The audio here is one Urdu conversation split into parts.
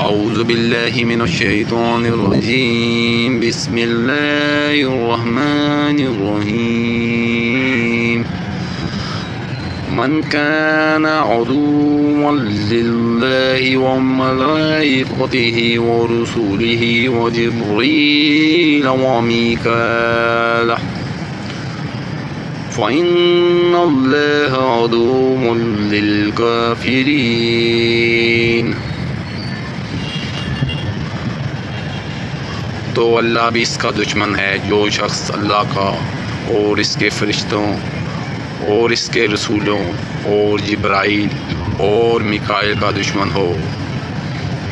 اعوذ باللہ من الشیطان الرجیم بسم اللہ الرحمن الرحیم من كان عدوا لله وملائكته ورسله وجبريل وميكال فإن الله عدو للكافرين. تو اللہ بھی اس کا دشمن ہے جو شخص اللہ کا اور اس کے فرشتوں اور اس کے رسولوں اور جبرائیل اور میکائیل کا دشمن ہو.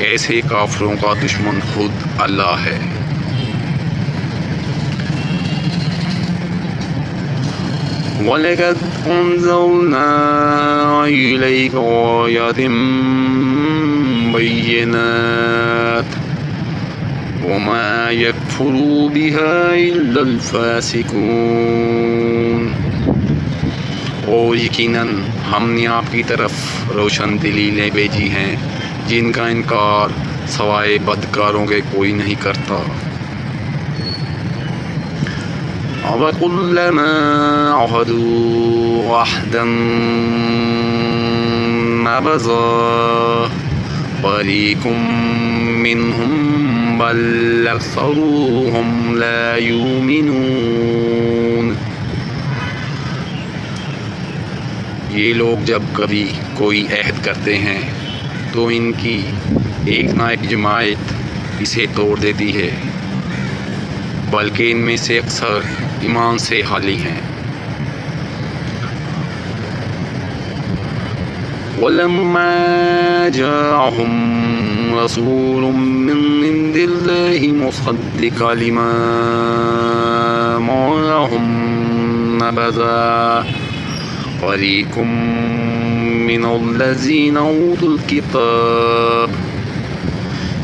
ایسے کافروں کا دشمن خود اللہ ہے. وَلَقَدْ أَنزَلْنَا إِلَيْكَ آيَاتٍ بَيِّنَاتٍ وَمَا يَكْفُرُ بِهَا إِلَّا الْفَاسِقُونَ. اور یقیناً ہم نے آپ کی طرف روشن دلیلیں بھیجی ہیں جن کا انکار سوائے بدکاروں کے کوئی نہیں کرتا. وَكُلَّمَا عَهَدُوا عَهْدًا نَبَذَهُ فَرِيقٌ مِّنْهُمْ بَلْ أَكْثَرُهُمْ لَا يُؤْمِنُونَ. یہ لوگ جب کبھی کوئی عہد کرتے ہیں تو ان کی ایک نہ ایک جماعت اسے توڑ دیتی ہے، بلکہ ان میں سے اکثر ایمان سے خالی ہیں. وَلَمَّا جَاءَهُمْ رَسُولٌ مِّنْ عِندِ اللَّهِ مُصَدِّقٌ لِمَا مَعَهُمْ نَبَذَ فَرِيقٌ مِّنَ الَّذِينَ أُوتُوا الْكِتَابَ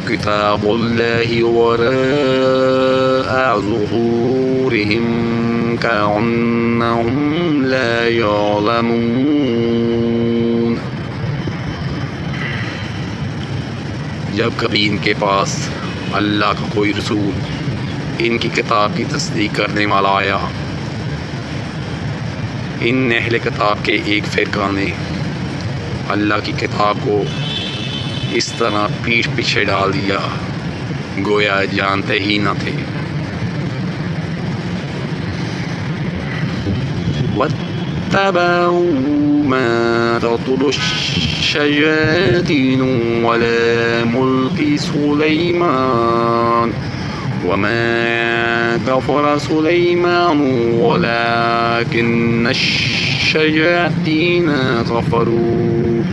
كِتَابُ اللَّهِ وَرَاءَ ظُهُورِهِمْ كَأَنَّهُمْ لَا يَعْلَمُونَ. جب کبھی ان کے پاس اللہ کا کوئی رسول ان کی کتاب کی تصدیق کرنے والا آیا، ان اہل کتاب کے ایک فرقہ نے اللہ کی کتاب کو اس طرح پیٹھ پیچھے ڈال دیا گویا جانتے ہی نہ تھے. وَاتَّبَعُوا مَا تَتْلُو الشَّيَاطِينُ عَلَى مُلْكِ سُلَيْمَانَ وَمَا كَفَرَ سُلَيْمَانُ وَلَكِنَّ الشَّيَاطِينَ كَفَرُوا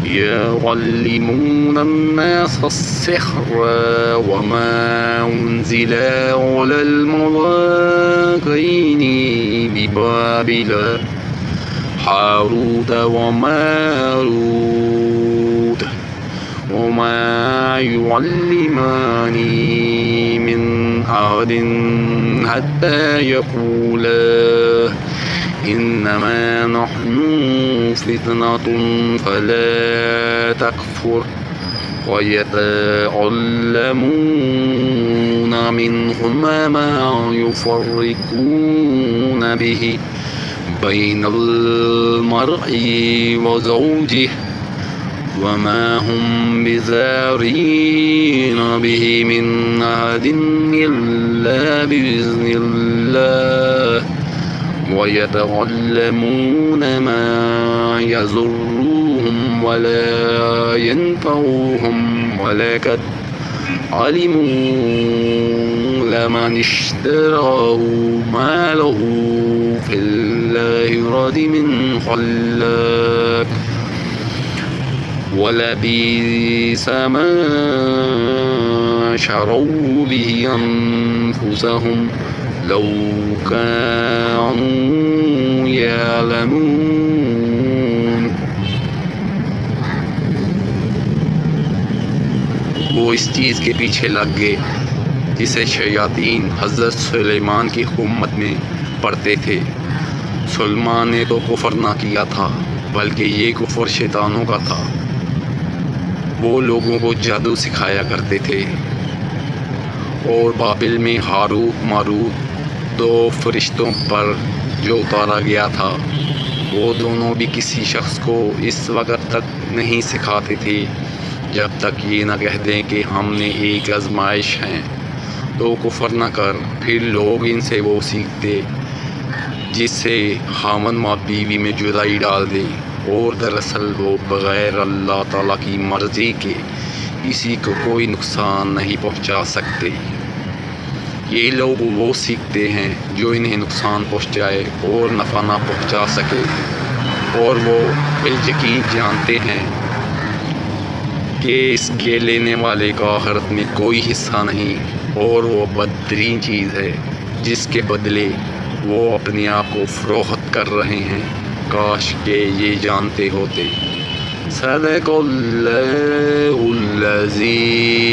يُعَلِّمُونَ النَّاسَ السِّحْرَ وَمَا أُنزِلَ عَلَى الْمَلَائِكَتِ بِبَابِلَ هاروت وماروت وما يعلمان من أحد حتى يقولا إنما نحن فتنة فلا تكفر ويتعلمون منهما ما يفرقون به بين المرء وزوجه وما هم بضارين به من أحد إلا بإذن الله ويتعلمون ما يضرهم ولا ينفعهم ولقد علموا لمن اشتراه ما له في الآخرة من خلاق ولبئس ما شروا به أنفسهم لو كانوا يعلمون. وہ اس چیز کے پیچھے لگ گئے جسے شیاطین حضرت سلیمان کی حکومت میں پڑھتے تھے. سلیمان نے تو کفر نہ کیا تھا بلکہ یہ کفر شیطانوں کا تھا. وہ لوگوں کو جادو سکھایا کرتے تھے، اور بابل میں ہاروت ماروت دو فرشتوں پر جو اتارا گیا تھا، وہ دونوں بھی کسی شخص کو اس وقت تک نہیں سکھاتے تھے جب تک یہ نہ کہہ دیں کہ ہم نے ایک آزمائش ہیں تو کفر نہ کر۔ پھر لوگ ان سے وہ سیکھتے جس سے خاوند ماں بیوی میں جدائی ڈال دے، اور دراصل وہ بغیر اللہ تعالیٰ کی مرضی کے کسی کو کوئی نقصان نہیں پہنچا سکتے۔ یہ لوگ وہ سیکھتے ہیں جو انہیں نقصان پہنچائے اور نفع نہ پہنچا سکے، اور وہ بالیقین جانتے ہیں کہ اس کے لینے والے کا آخرت میں کوئی حصہ نہیں، اور وہ بدترین چیز ہے جس کے بدلے وہ اپنے آپ کو فروخت کر رہے ہیں۔ کاش کہ یہ جانتے ہوتے۔ صدق اللہ العظیم۔